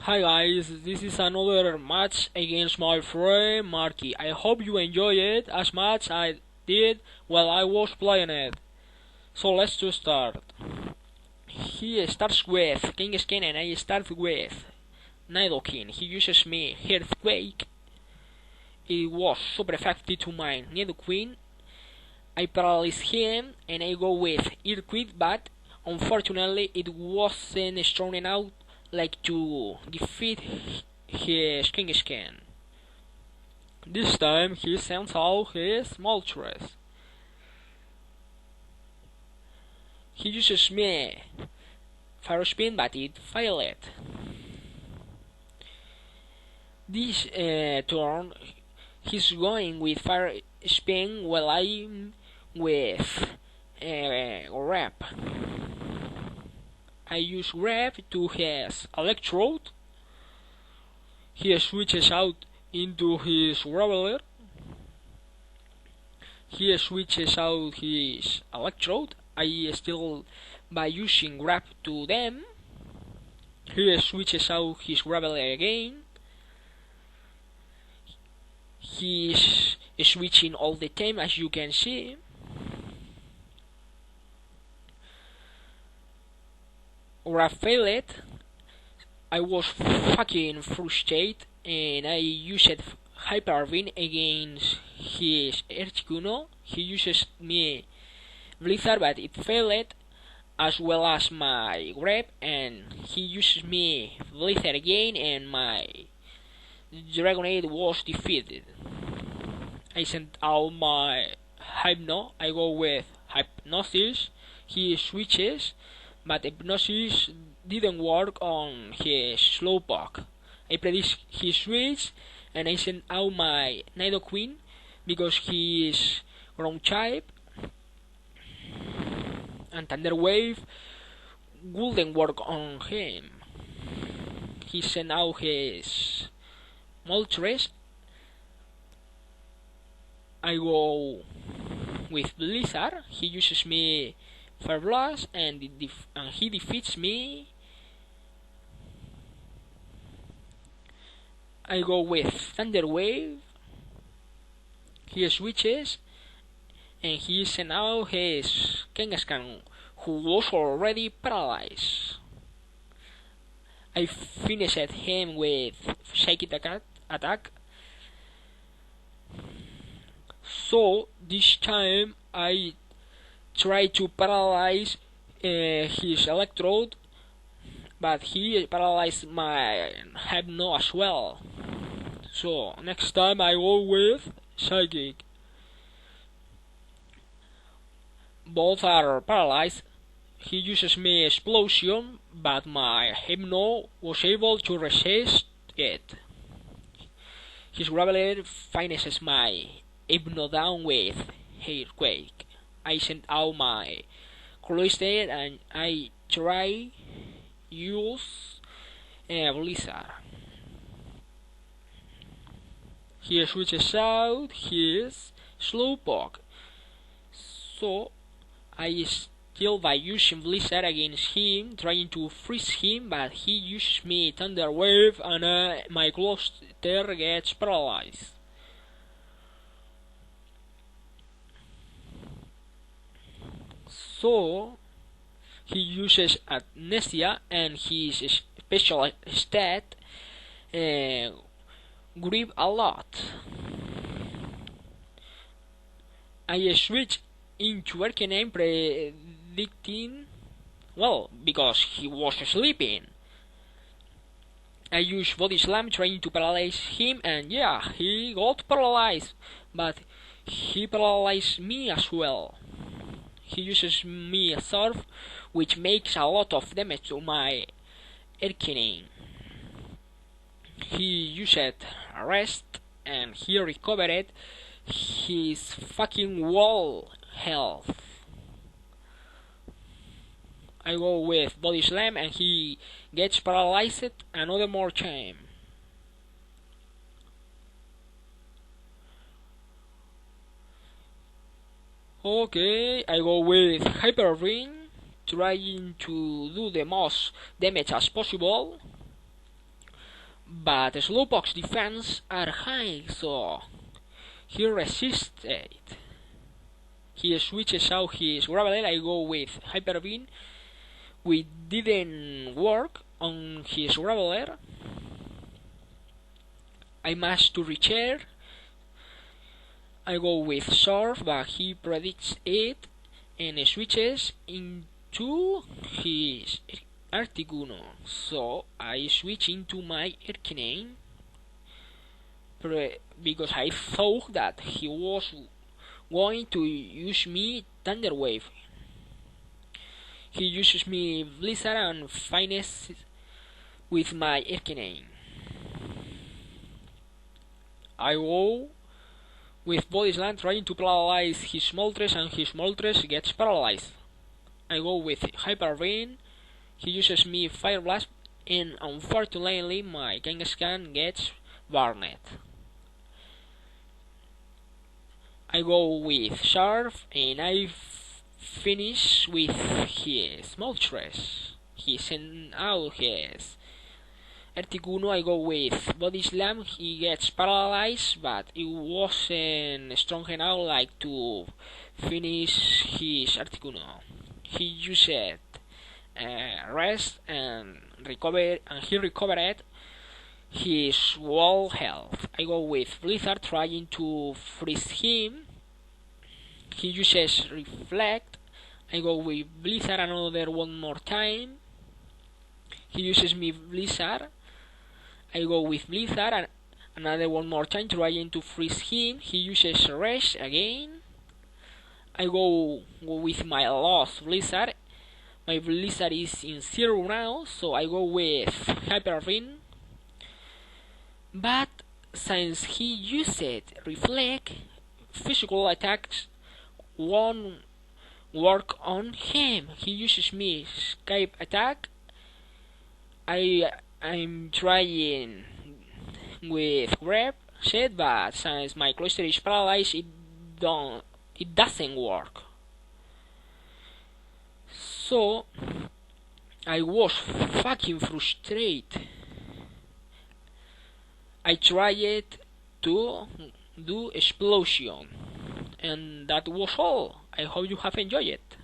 Hi guys, this is another match against my friend Marky. I hope you enjoy it as much as I did while I was playing it. So let's just start. He starts with King Skin and I start with Nidoking. He uses me Earthquake. It was super effective to my Nidoqueen. I paralyze him and I go with Earthquake, but unfortunately it wasn't strong enough to defeat his King Skin. This time he sends out his Moltres. He uses me Fire Spin, but it failed. This turn he's going with Fire Spin while I'm with Rep. I use Rep to his Electrode. He switches out into his Graveler. He switches out his Electrode. I still by using Rep to them. He switches out his Graveler again. He's switching all the time, as you can see. Rap failed. I was fucking frustrated and I used Hyper Beam against his Articuno. He uses me Blizzard, but it failed, as well as my Grab, and he uses me Blizzard again and my Dragonade was defeated. I sent out my Hypno. I go with Hypnosis. He switches, but Hypnosis didn't work on his Slowpoke. I predict he switch and I sent out my Nidoqueen because he is ground type, and Thunder Wave wouldn't work on him. He sent out his Moltres. I go with Blizzard. He uses me Fire Blast and he defeats me. I go with Thunder Wave. He switches and he sent out his Kangaskhan, who was already paralyzed. I finished him with Psychic attack. So this time I try to paralyze his Electrode, but he paralyzed my Hypno as well. So next time I go with Psychic. Both are paralyzed. He uses me Explosion, but my Hypno was able to resist it. His Graveler finishes my Hypno down with Earthquake. I sent out my Cloister and I try use Blizzard. He switches out his Slowpoke, so I still by using Blizzard against him, trying to freeze him, but he uses me Thunder Wave and my Cloister gets paralyzed. So he uses Amnesia and his special stat grip a lot. I switch into Arcanine predicting, well, because he was sleeping. I use Body Slam trying to paralyze him, and yeah, he got paralyzed, but he paralyzed me as well. He uses me a Surf, which makes a lot of damage to my Arcanine. He used Rest and he recovered his fucking wall health. I go with Body Slam and he gets paralyzed another more time. Okay, I go with Hyper Ring, trying to do the most damage as possible. but Slowpoke's defense are high, so he resisted. He switches out his Graveler. I go with Hyper Beam. We didn't work on his Graveler. I must to rechair. I go with Surf, but he predicts it and switches into his Articuno. So I switch into my Arcanine because I thought that he was going to use me Thunder Wave. He uses me Blizzard and Finesse with my Arcanine. I go with Body Slam trying to paralyze his Moltres, and his Moltres gets paralyzed. I go with Hyper Beam. He uses me Fire Blast, and unfortunately my Kangaskhan gets burned. I go with Surf, and I finish with his Moltres. He sent out his Articuno. I go with Body Slam. He gets paralyzed, but it wasn't strong enough like to finish his Articuno. He used rest and he recovered his wall health. I go with Blizzard trying to freeze him. He uses Reflect. I go with Blizzard another one more time. He uses me Blizzard. I go with Blizzard and another one more time trying to freeze him. He uses Rest again. I go with my Lost Blizzard. My Blizzard is in 0 now, so I go with Hyper Beam. But since he used Reflect, physical attacks won't work on him. He uses me Escape Attack. I'm trying with Grab set, but since my cluster is paralyzed, it doesn't work. So I was fucking frustrated. I tried to do Explosion, and that was all. I hope you have enjoyed it.